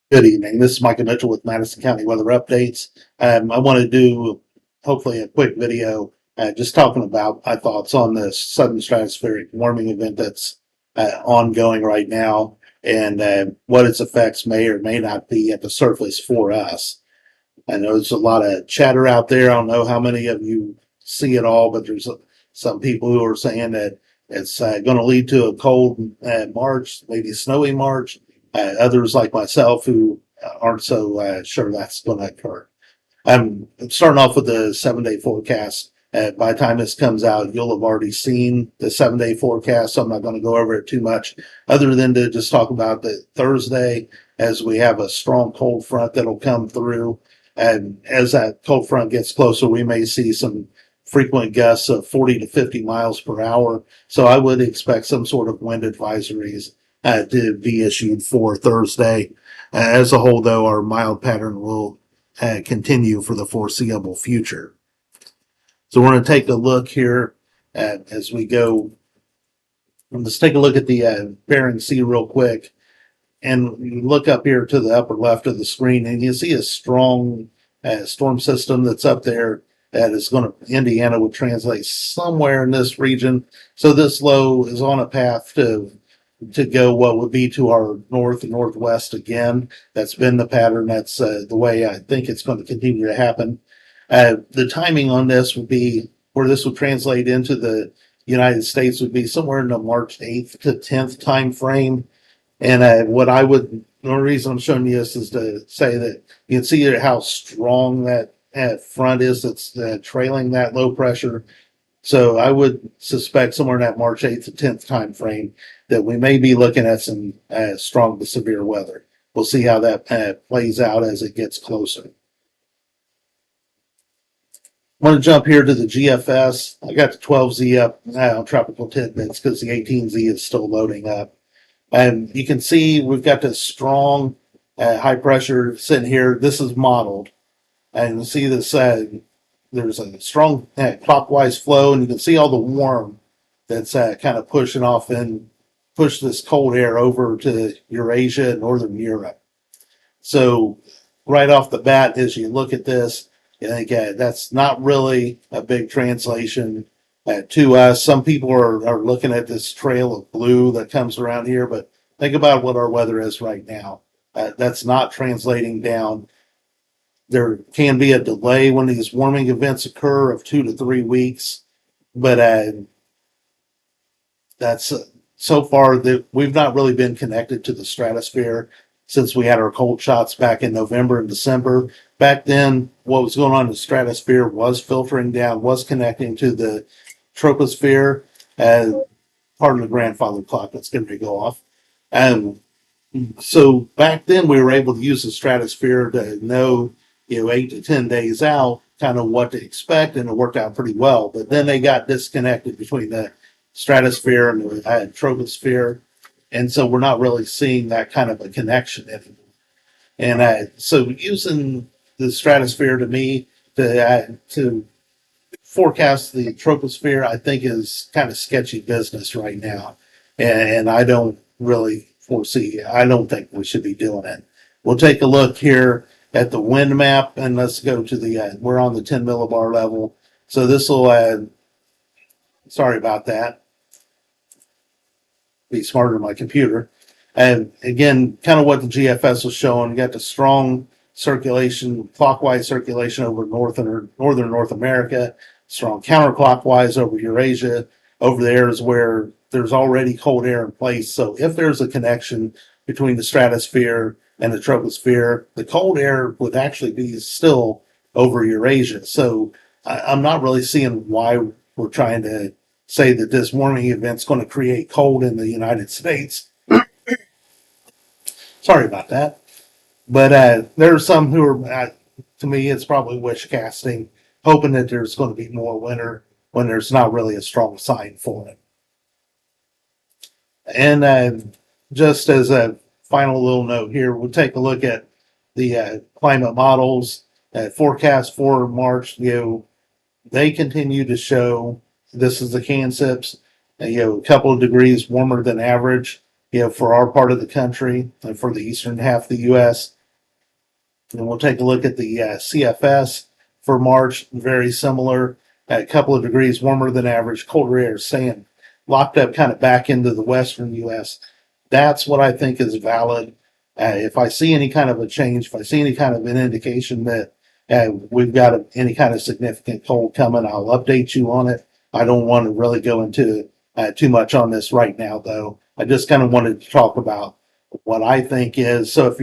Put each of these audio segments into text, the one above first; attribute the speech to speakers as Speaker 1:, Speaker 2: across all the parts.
Speaker 1: Good evening. This is Michael Mitchell with Madison County Weather Updates. I want to do hopefully a quick video just talking about my thoughts on this sudden stratospheric warming event that's ongoing right now and what its effects may or may not be at the surface for us. I know there's a lot of chatter out there. I don't know how many of you see it all, but there's some people who are saying that it's going to lead to a cold March, maybe a snowy March. Others like myself who aren't so sure that's going to occur. I'm starting off with the 7 day forecast. By the time this comes out, you'll have already seen the 7 day forecast, so I'm not going to go over it too much, other than to just talk about the Thursday as we have a strong cold front that'll come through. And as that cold front gets closer, we may see some frequent gusts of 40 to 50 miles per hour. So I would expect some sort of wind advisories to be issued for Thursday. As a whole, though, our mild pattern will continue for the foreseeable future. So we're going to take a look here as we go. Let's take a look at the Bering Sea real quick. And you look up here to the upper left of the screen, and you see a strong storm system that's up there that is going to, Indiana would translate somewhere in this region. So this low is on a path to go what would be to our north and northwest again. That's been the pattern. That's the way I think it's going to continue to happen. The timing on this would be where this would translate into the United States would be somewhere in the March 8th to 10th time frame. And the only reason I'm showing you this is to say that you can see how strong that front is that's trailing that low pressure. So I would suspect somewhere in that March 8th to 10th time frame that we may be looking at some strong to severe weather. We'll see how that plays out as it gets closer. I want to jump here to the GFS. I got the 12Z up on Tropical Tidbits because the 18Z is still loading up. And you can see we've got this strong high pressure sitting here. This is modeled. And you see this, there's a strong clockwise flow, and you can see all the warm that's kind of pushing off and push this cold air over to Eurasia and Northern Europe. So right off the bat, as you look at this, you think that's not really a big translation to us. Some people are looking at this trail of blue that comes around here, but think about what our weather is right now. That's not translating down. There can be a delay when these warming events occur of 2 to 3 weeks, but that's so far that we've not really been connected to the stratosphere since we had our cold shots back in November and December. Back then, what was going on in the stratosphere was filtering down, was connecting to the troposphere, part of the grandfather clock that's going to go off. And so back then we were able to use the stratosphere to know, 8 to 10 days out, kind of what to expect, and it worked out pretty well. But then they got disconnected between the stratosphere and the troposphere. And so we're not really seeing that kind of a connection anymore. And so using the stratosphere to me to forecast the troposphere, I think is kind of sketchy business right now. And I don't really foresee, I don't think we should be doing it. We'll take a look here at the wind map, and let's go to the, we're on the 10 millibar level. So this will, sorry about that. Be smarter than my computer. And again, kind of what the GFS was showing, you got the strong circulation, clockwise circulation over northern North America, strong counterclockwise over Eurasia. Over there is where there's already cold air in place. So if there's a connection between the stratosphere and the troposphere, the cold air would actually be still over Eurasia. So I'm not really seeing why we're trying to say that this warming event's going to create cold in the United States. Sorry about that. But there are some who are, to me, it's probably wish casting, hoping that there's going to be more winter when there's not really a strong sign for it. And just as a final little note here, we'll take a look at the climate models. Forecast for March, they continue to show, this is the CANSIPs, a couple of degrees warmer than average, for our part of the country and for the eastern half of the U.S. And we'll take a look at the CFS for March, very similar, a couple of degrees warmer than average, colder air staying locked up kind of back into the western U.S. That's what I think is valid. If I see any kind of a change, if I see any kind of an indication that we've got any kind of significant cold coming, I'll update you on it. I don't want to really go into too much on this right now, though. I just kind of wanted to talk about what I think is. So if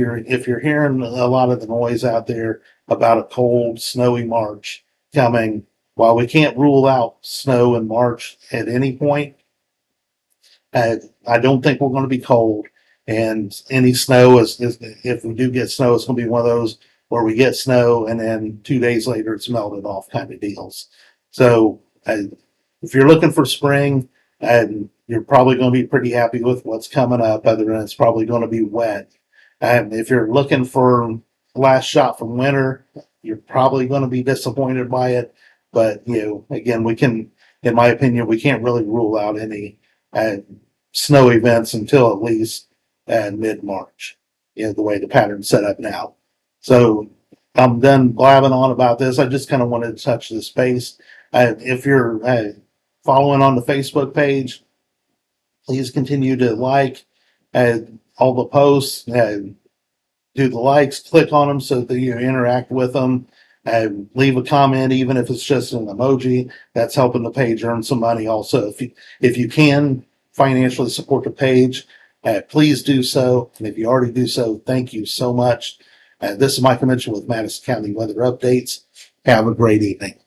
Speaker 1: you're hearing a lot of the noise out there about a cold, snowy March coming, while we can't rule out snow in March at any point, I don't think we're going to be cold. And any snow is if we do get snow, it's going to be one of those where we get snow and then 2 days later it's melted off kind of deals. So if you're looking for spring, and you're probably going to be pretty happy with what's coming up, other than it's probably going to be wet. And if you're looking for last shot from winter, you're probably going to be disappointed by it. But again, in my opinion, we can't really rule out any snow events until at least mid-March. The way the pattern's set up now. So I'm done blabbing on about this. I just kind of wanted to touch this base. If you're following on the Facebook page, please continue to like all the posts, do the likes, click on them so that you interact with them, leave a comment, even if it's just an emoji. That's helping the page earn some money. Also, if you can financially support the page, please do so. And if you already do so, thank you so much. This is Michael Mitchell with Madison County Weather Updates. Have a great evening.